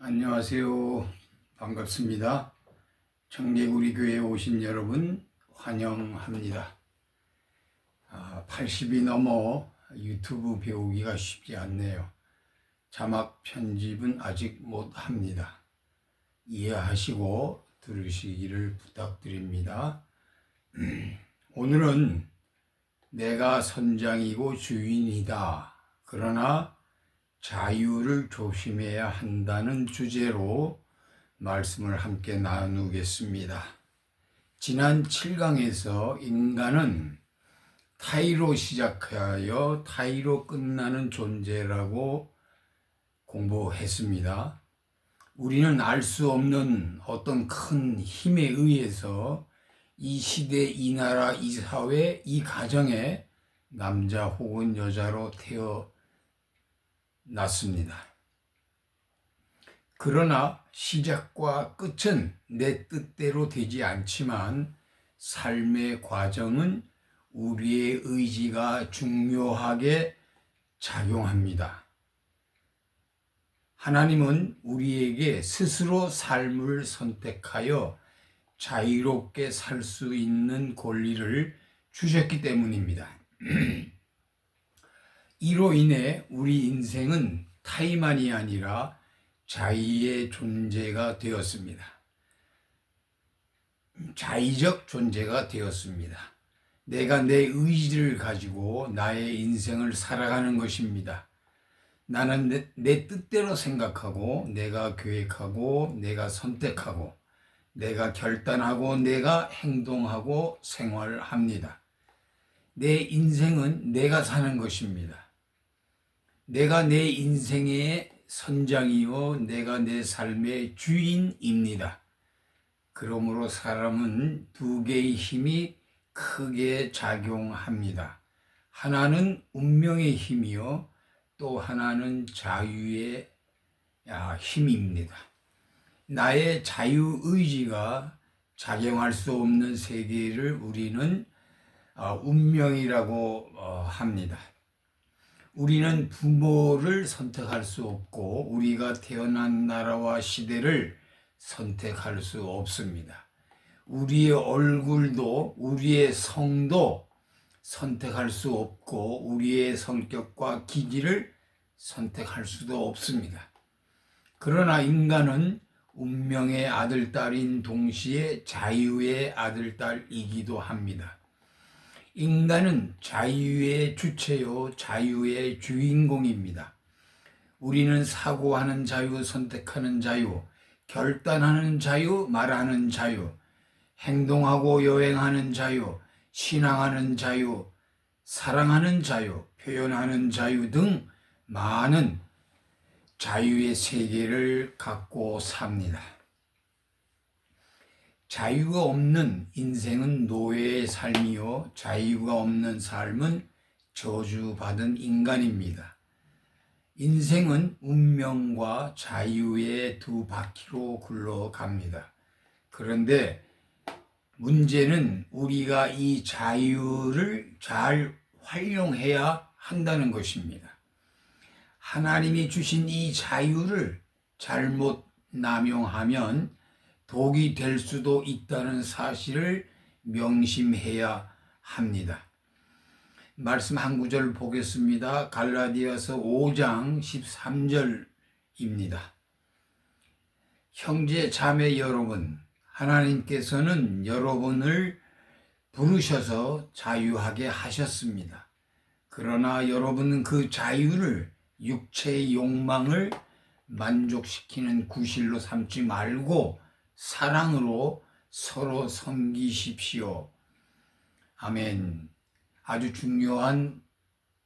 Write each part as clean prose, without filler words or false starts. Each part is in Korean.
안녕하세요. 반갑습니다. 청개구리 교회에 오신 여러분 환영합니다. 80이 넘어 유튜브 배우기가 쉽지 않네요. 자막 편집은 아직 못합니다. 이해하시고 들으시기를 부탁드립니다. 오늘은 내가 선장이고 주인이다. 그러나 자유를 조심해야 한다는 주제로 말씀을 함께 나누겠습니다. 지난 7강에서 인간은 타이로 시작하여 타이로 끝나는 존재라고 공부했습니다. 우리는 알 수 없는 어떤 큰 힘에 의해서 이 시대, 이 나라, 이 사회, 이 가정에 남자 혹은 여자로 태어났습니다. 그러나 시작과 끝은 내 뜻대로 되지 않지만 삶의 과정은 우리의 의지가 중요하게 작용합니다. 하나님은 우리에게 스스로 삶을 선택하여 자유롭게 살 수 있는 권리를 주셨기 때문입니다. 이로 인해 우리 인생은 타이만이 아니라 자의의 존재가 되었습니다. 자의적 존재가 되었습니다. 내가 내 의지를 가지고 나의 인생을 살아가는 것입니다. 나는 내 뜻대로 생각하고 내가 계획하고 내가 선택하고 내가 결단하고 내가 행동하고 생활합니다. 내 인생은 내가 사는 것입니다. 내가 내 인생의 선장이요 내가 내 삶의 주인입니다. 그러므로 사람은 두 개의 힘이 크게 작용합니다. 하나는 운명의 힘이요 또 하나는 자유의 힘입니다. 나의 자유의지가 작용할 수 없는 세계를 우리는 운명이라고 합니다. 우리는 부모를 선택할 수 없고 우리가 태어난 나라와 시대를 선택할 수 없습니다. 우리의 얼굴도 우리의 성도 선택할 수 없고 우리의 성격과 기질을 선택할 수도 없습니다. 그러나 인간은 운명의 아들딸인 동시에 자유의 아들딸이기도 합니다. 인간은 자유의 주체요 자유의 주인공입니다. 우리는 사고하는 자유, 선택하는 자유, 결단하는 자유, 말하는 자유, 행동하고 여행하는 자유, 신앙하는 자유, 사랑하는 자유, 표현하는 자유 등 많은 자유의 세계를 갖고 삽니다. 자유가 없는 인생은 노예의 삶이요 자유가 없는 삶은 저주받은 인간입니다. 인생은 운명과 자유의 두 바퀴로 굴러갑니다. 그런데 문제는 우리가 이 자유를 잘 활용해야 한다는 것입니다. 하나님이 주신 이 자유를 잘못 남용하면 독이 될 수도 있다는 사실을 명심해야 합니다. 말씀 한 구절 보겠습니다. 갈라디아서 5장 13절입니다. 형제 자매 여러분, 하나님께서는 여러분을 부르셔서 자유하게 하셨습니다. 그러나 여러분은 그 자유를 육체의 욕망을 만족시키는 구실로 삼지 말고 사랑으로 서로 섬기십시오. 아멘. 아주 중요한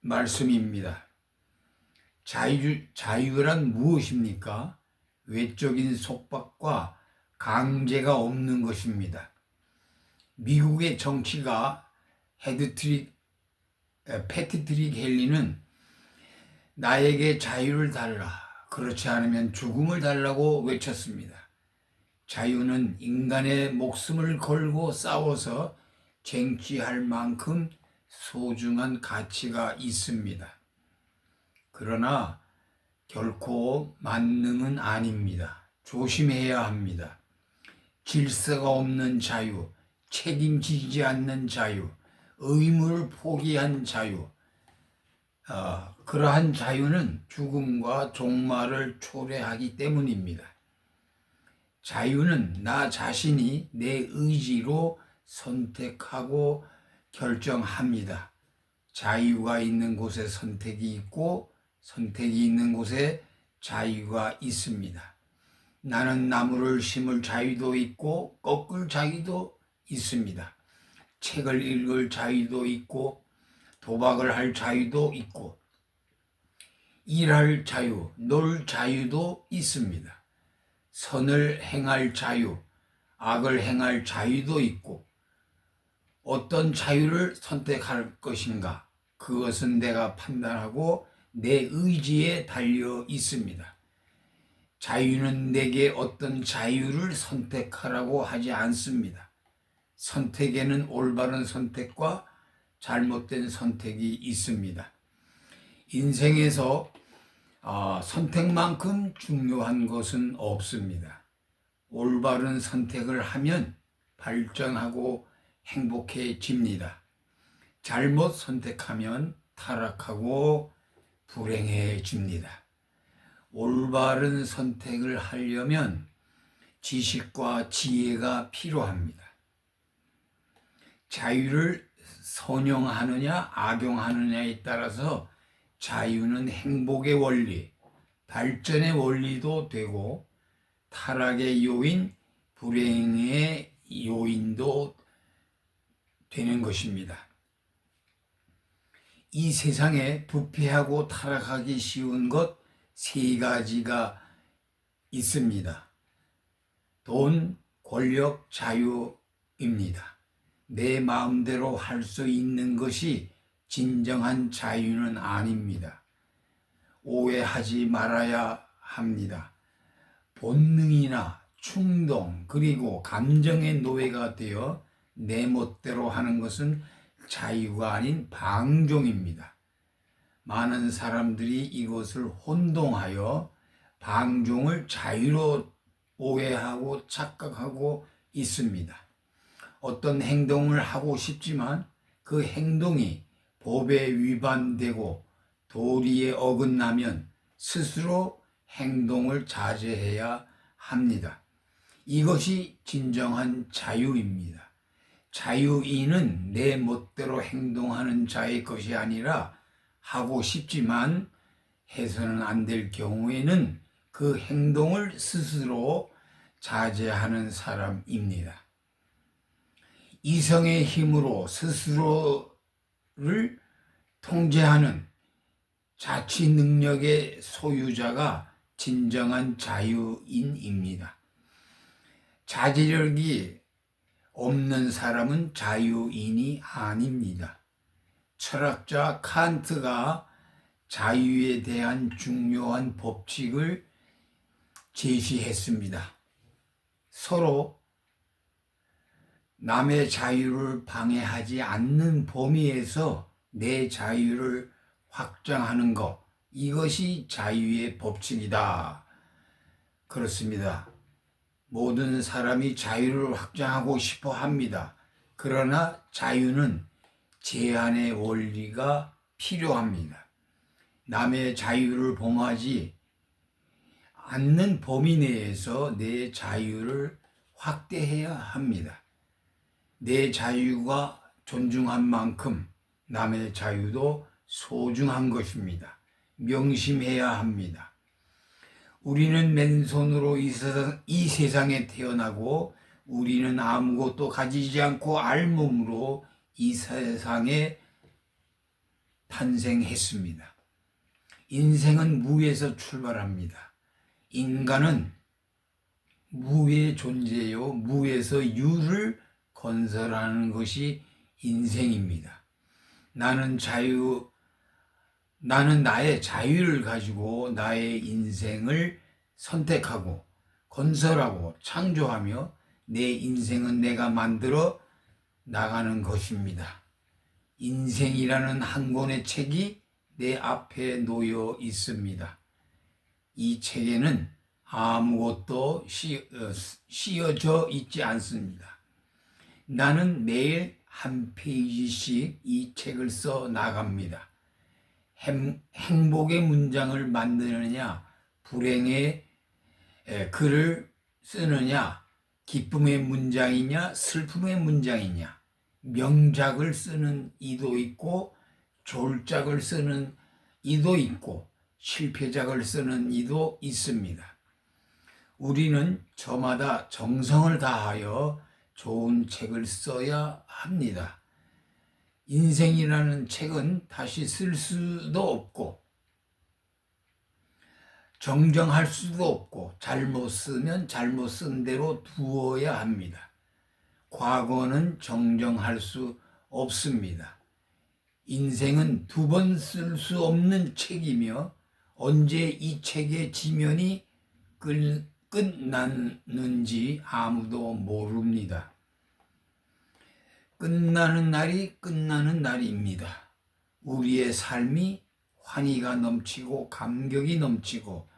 말씀입니다. 자유란 무엇입니까? 외적인 속박과 강제가 없는 것입니다. 미국의 정치가 패트릭 헨리는 나에게 자유를 달라, 그렇지 않으면 죽음을 달라고 외쳤습니다. 자유는 인간의 목숨을 걸고 싸워서 쟁취할 만큼 소중한 가치가 있습니다. 그러나 결코 만능은 아닙니다. 조심해야 합니다. 질서가 없는 자유, 책임지지 않는 자유, 의무를 포기한 자유, 그러한 자유는 죽음과 종말을 초래하기 때문입니다. 자유는 나 자신이 내 의지로 선택하고 결정합니다. 자유가 있는 곳에 선택이 있고 선택이 있는 곳에 자유가 있습니다. 나는 나무를 심을 자유도 있고 꺾을 자유도 있습니다. 책을 읽을 자유도 있고 도박을 할 자유도 있고 일할 자유, 놀 자유도 있습니다. 선을 행할 자유, 악을 행할 자유도 있고 어떤 자유를 선택할 것인가? 그것은 내가 판단하고 내 의지에 달려 있습니다. 자유는 내게 어떤 자유를 선택하라고 하지 않습니다. 선택에는 올바른 선택과 잘못된 선택이 있습니다. 인생에서 선택만큼 중요한 것은 없습니다. 올바른 선택을 하면 발전하고 행복해집니다. 잘못 선택하면 타락하고 불행해집니다. 올바른 선택을 하려면 지식과 지혜가 필요합니다. 자유를 선용하느냐 악용하느냐에 따라서 자유는 행복의 원리, 발전의 원리도 되고 타락의 요인, 불행의 요인도 되는 것입니다. 이 세상에 부패하고 타락하기 쉬운 것 세 가지가 있습니다. 돈, 권력, 자유입니다. 내 마음대로 할 수 있는 것이 진정한 자유는 아닙니다. 오해하지 말아야 합니다. 본능이나 충동 그리고 감정의 노예가 되어 내 멋대로 하는 것은 자유가 아닌 방종입니다. 많은 사람들이 이것을 혼동하여 방종을 자유로 오해하고 착각하고 있습니다. 어떤 행동을 하고 싶지만 그 행동이 법에 위반되고 도리에 어긋나면 스스로 행동을 자제해야 합니다. 이것이 진정한 자유입니다. 자유인은 내 멋대로 행동하는 자의 것이 아니라 하고 싶지만 해서는 안 될 경우에는 그 행동을 스스로 자제하는 사람입니다. 이성의 힘으로 스스로를 통제하는 자치 능력의 소유자가 진정한 자유인입니다. 자제력이 없는 사람은 자유인이 아닙니다. 철학자 칸트가 자유에 대한 중요한 법칙을 제시했습니다. 서로 남의 자유를 방해하지 않는 범위에서 내 자유를 확장하는 것, 이것이 자유의 법칙이다. 그렇습니다. 모든 사람이 자유를 확장하고 싶어 합니다. 그러나 자유는 제한의 원리가 필요합니다. 남의 자유를 범하지 않는 범위 내에서 내 자유를 확대해야 합니다. 내 자유가 존중한 만큼 남의 자유도 소중한 것입니다. 명심해야 합니다. 우리는 맨손으로 이 세상에 태어나고 우리는 아무것도 가지지 않고 알몸으로 이 세상에 탄생했습니다. 인생은 무에서 출발합니다. 인간은 무의 존재요, 무에서 유를 건설하는 것이 인생입니다. 나는 나의 자유를 가지고 나의 인생을 선택하고 건설하고 창조하며 내 인생은 내가 만들어 나가는 것입니다. 인생이라는 한 권의 책이 내 앞에 놓여 있습니다. 이 책에는 아무것도 씌어져 있지 않습니다. 나는 매일 한 페이지씩 이 책을 써 나갑니다. 행복의 문장을 만드느냐, 불행의 글을 쓰느냐, 기쁨의 문장이냐, 슬픔의 문장이냐, 명작을 쓰는 이도 있고, 졸작을 쓰는 이도 있고, 실패작을 쓰는 이도 있습니다. 우리는 저마다 정성을 다하여 좋은 책을 써야 합니다. 인생이라는 책은 다시 쓸 수도 없고 정정할 수도 없고 잘못 쓰면 잘못 쓴 대로 두어야 합니다. 과거는 정정할 수 없습니다. 인생은 두 번 쓸 수 없는 책이며 언제 이 책의 지면이 끝났는지 아무도 모릅니다. 끝나는 날이 끝나는 날입니다. 우리의 삶이 환희가 넘치고 감격이 넘치고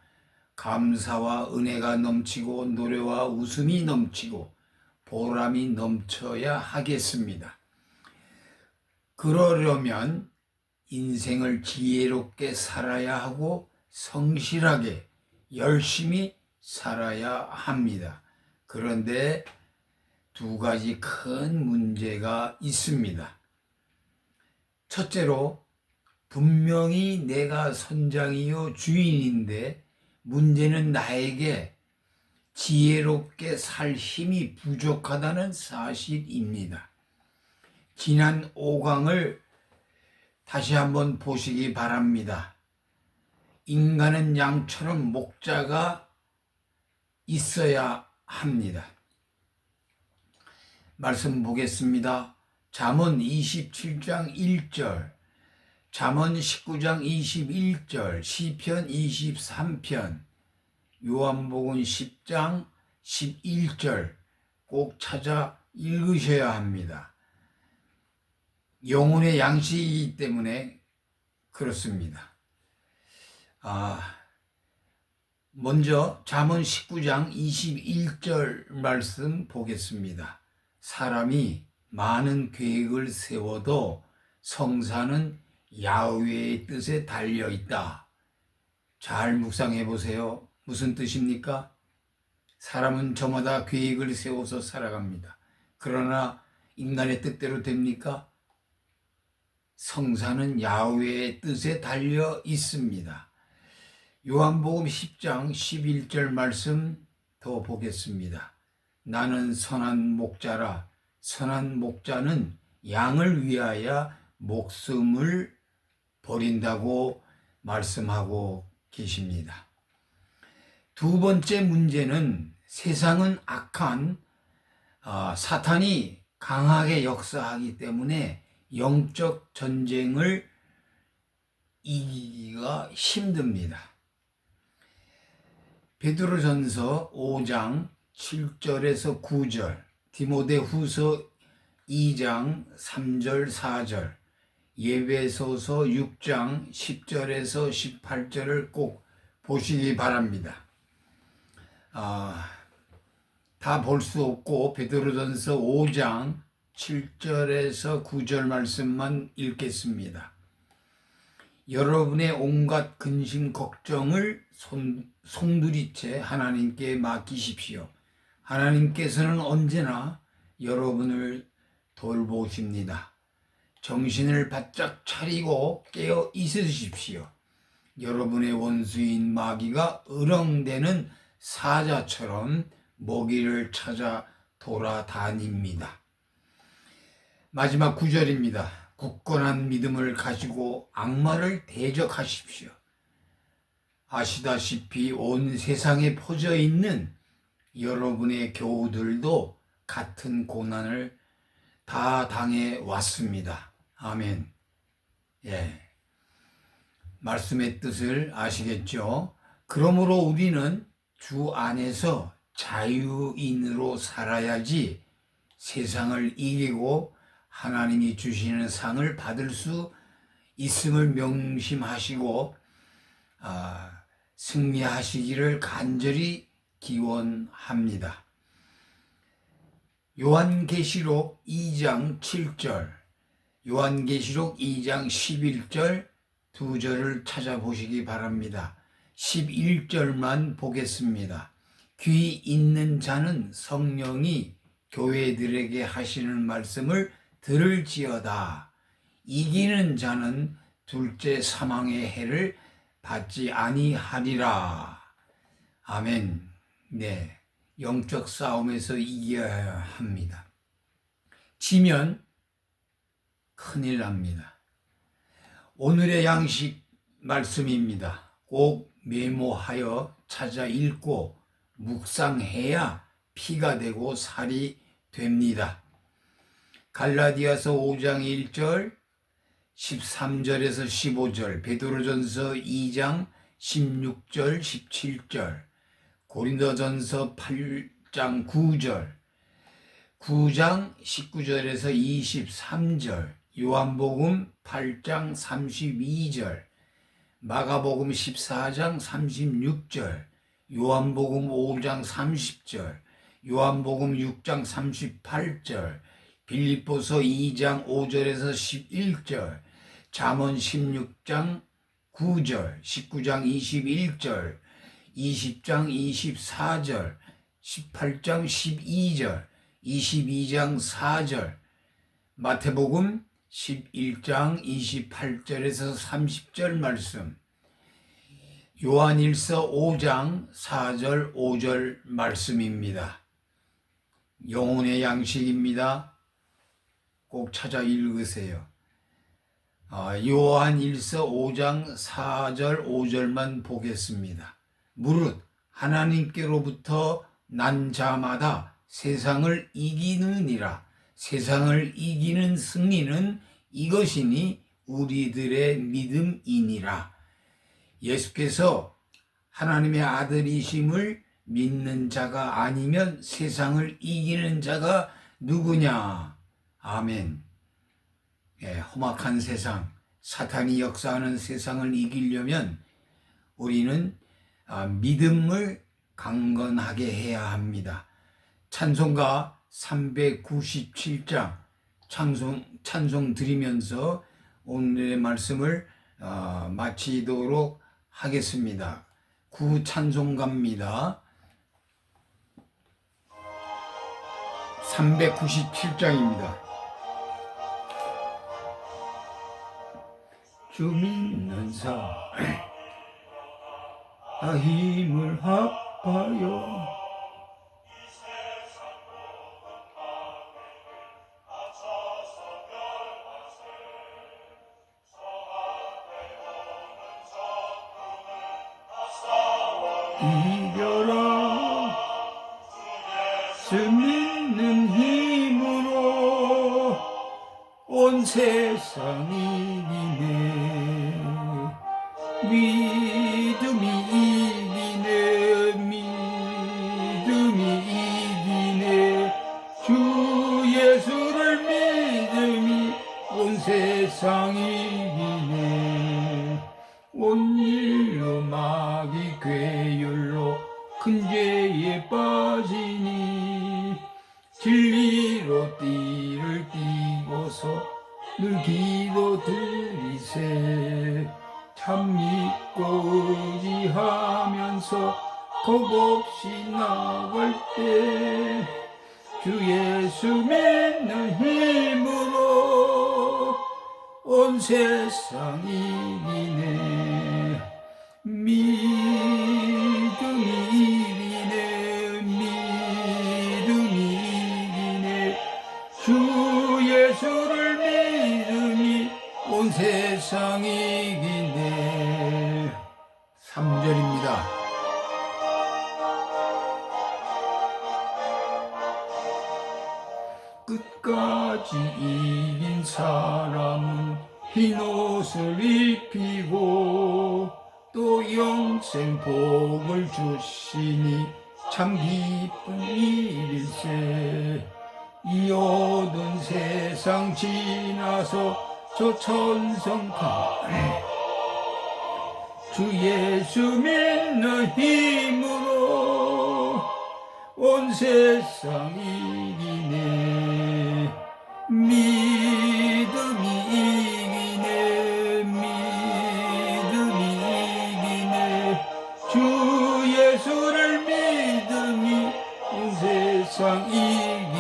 감사와 은혜가 넘치고 노래와 웃음이 넘치고 보람이 넘쳐야 하겠습니다. 그러려면 인생을 지혜롭게 살아야 하고 성실하게 열심히 살아야 합니다. 그런데 두 가지 큰 문제가 있습니다. 첫째로, 분명히 내가 선장이요 주인인데 문제는 나에게 지혜롭게 살 힘이 부족하다는 사실입니다. 지난 5강을 다시 한번 보시기 바랍니다. 인간은 양처럼 목자가 있어야 합니다. 말씀 보겠습니다. 잠언 27장 1절, 잠언 19장 21절, 시편 23편, 요한복음 10장 11절 꼭 찾아 읽으셔야 합니다. 영혼의 양식이기 때문에 그렇습니다. 먼저 잠언 19장 21절 말씀 보겠습니다. 사람이 많은 계획을 세워도 성사는 야훼의 뜻에 달려 있다. 잘 묵상해 보세요. 무슨 뜻입니까? 사람은 저마다 계획을 세워서 살아갑니다. 그러나 인간의 뜻대로 됩니까? 성사는 야훼의 뜻에 달려 있습니다. 요한복음 10장 11절 말씀 더 보겠습니다. 나는 선한 목자라. 선한 목자는 양을 위하여 목숨을 버린다고 말씀하고 계십니다. 두 번째 문제는 세상은 악한 사탄이 강하게 역사하기 때문에 영적 전쟁을 이기기가 힘듭니다. 베드로전서 5장 7절에서 9절, 디모데후서 2장 3절 4절, 예배소서 6장 10절에서 18절을 꼭 보시기 바랍니다. 다 볼 수 없고 베드로전서 5장 7절에서 9절 말씀만 읽겠습니다. 여러분의 온갖 근심 걱정을 송두리째 하나님께 맡기십시오. 하나님께서는 언제나 여러분을 돌보십니다. 정신을 바짝 차리고 깨어 있으십시오. 여러분의 원수인 마귀가 으렁대는 사자처럼 먹이를 찾아 돌아다닙니다. 마지막 9절입니다. 굳건한 믿음을 가지고 악마를 대적하십시오. 아시다시피 온 세상에 퍼져 있는 여러분의 교우들도 같은 고난을 다 당해 왔습니다. 아멘. 말씀의 뜻을 아시겠죠? 그러므로 우리는 주 안에서 자유인으로 살아야지 세상을 이기고 하나님이 주시는 상을 받을 수 있음을 명심하시고 승리하시기를 간절히 기원합니다. 요한계시록 2장 7절, 요한계시록 2장 11절 두 절을 찾아보시기 바랍니다. 11절만 보겠습니다. 귀 있는 자는 성령이 교회들에게 하시는 말씀을 들을지어다. 이기는 자는 둘째 사망의 해를 받지 아니하리라. 아멘. 네, 영적 싸움에서 이겨야 합니다. 지면 큰일 납니다. 오늘의 양식 말씀입니다. 꼭 메모하여 찾아 읽고 묵상해야 피가 되고 살이 됩니다. 갈라디아서 5장 1절, 13절에서 15절, 베드로전서 2장 16절, 17절, 고린도전서 8장 9절, 9장 19절에서 23절, 요한복음 8장 32절, 마가복음 14장 36절, 요한복음 5장 30절, 요한복음 6장 38절, 빌립보서 2장 5절에서 11절, 잠언 16장 9절, 19장 21절, 20장 24절, 18장 12절, 22장 4절, 마태복음 11장 28절에서 30절 말씀, 요한일서 5장 4절 5절 말씀입니다. 영혼의 양식입니다. 꼭 찾아 읽으세요. 요한일서 5장 4절 5절만 보겠습니다. 무릇 하나님께로부터 난 자마다 세상을 이기느니라. 세상을 이기는 승리는 이것이니 우리들의 믿음이니라. 예수께서 하나님의 아들이심을 믿는 자가 아니면 세상을 이기는 자가 누구냐? 아멘. 험악한 세상, 사탄이 역사하는 세상을 이기려면 우리는 믿음을 강건하게 해야 합니다. 찬송가 397장 찬송 드리면서 오늘의 말씀을 마치도록 하겠습니다. 구찬송가입니다. 397장입니다. 주 믿는 자 힘을 합하여 이겨라. 주 믿는 힘으로 온 세상 이기네. 믿음이 이기네. 믿음이 이기네. 주 예수를 믿음이 온 세상 이기네. 온 인류 마귀 괴율로 큰 죄에 빠지니 진리로 띠를 띠고서 늘 기도 드리세. 참 믿고 의지하면서 겁없이 나갈 때 주 예수 믿는 힘으로 온 세상 이기네. 믿음이 이기네. 믿음이 이기네. 주 예수를 믿음이 온 세상 이기네. 3절입니다. 끝까지 이긴 사람은 흰 옷을 입히고 또 영생 복을 주시니 참 기쁜 일일세. 이 어두운 세상 지나서 저 천성강 주 예수 믿는 힘으로 온 세상 이기네. 믿음이 이기네. 믿음이 이기네. 주 예수를 믿음이 온 세상 이기네.